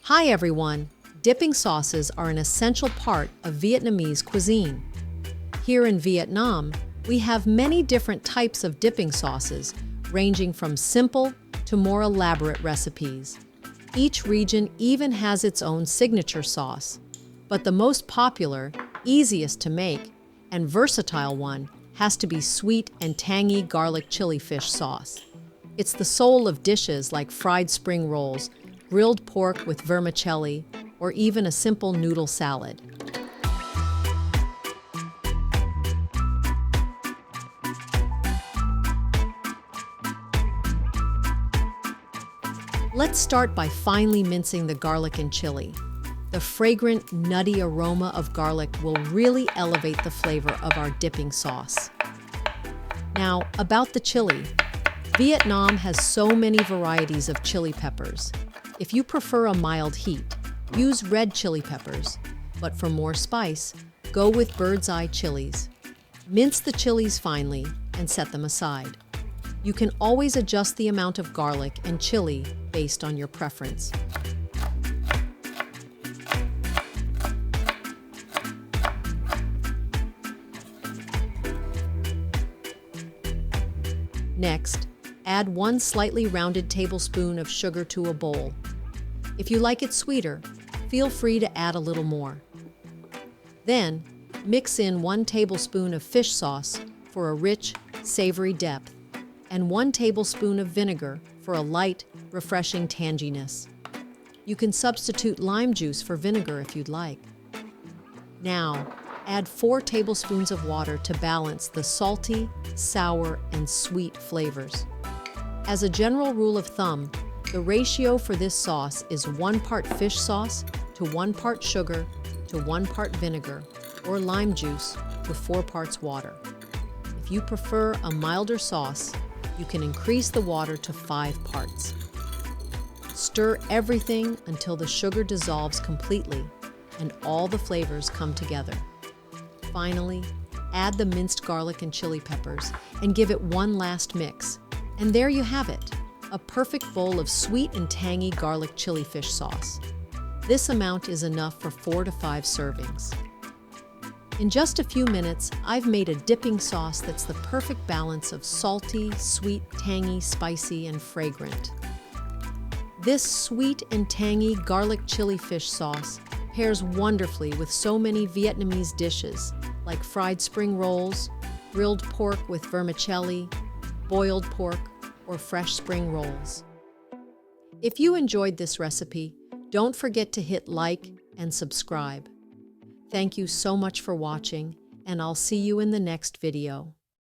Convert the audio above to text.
Hi everyone! Dipping sauces are an essential part of Vietnamese cuisine. Here in Vietnam, we have many different types of dipping sauces, ranging from simple to more elaborate recipes. Each region even has its own signature sauce, but the most popular, easiest to make, and versatile one has to be sweet and tangy garlic chili fish sauce. It's the soul of dishes like fried spring rolls, grilled pork with vermicelli, or even a simple noodle salad. Let's start by finely mincing the garlic and chili. The fragrant, nutty aroma of garlic will really elevate the flavor of our dipping sauce. Now, about the chili. Vietnam has so many varieties of chili peppers. If you prefer a mild heat, use red chili peppers, but for more spice, go with bird's eye chilies. Mince the chilies finely and set them aside. You can always adjust the amount of garlic and chili based on your preference. Next, add 1 slightly rounded tablespoon of sugar to a bowl. If you like it sweeter, feel free to add a little more. Then, mix in 1 tablespoon of fish sauce for a rich, savory depth, and 1 tablespoon of vinegar for a light, refreshing tanginess. You can substitute lime juice for vinegar if you'd like. Now, add 4 tablespoons of water to balance the salty, sour, and sweet flavors. As a general rule of thumb, the ratio for this sauce is 1 part fish sauce to 1 part sugar to 1 part vinegar, or lime juice to 4 parts water. If you prefer a milder sauce, you can increase the water to 5 parts. Stir everything until the sugar dissolves completely and all the flavors come together. Finally, add the minced garlic and chili peppers and give it one last mix. And there you have it, a perfect bowl of sweet and tangy garlic chili fish sauce. This amount is enough for 4 to 5 servings. In just a few minutes, I've made a dipping sauce that's the perfect balance of salty, sweet, tangy, spicy, and fragrant. This sweet and tangy garlic chili fish sauce pairs wonderfully with so many Vietnamese dishes like fried spring rolls, grilled pork with vermicelli, boiled pork, or fresh spring rolls. If you enjoyed this recipe, don't forget to hit like and subscribe. Thank you so much for watching, and I'll see you in the next video.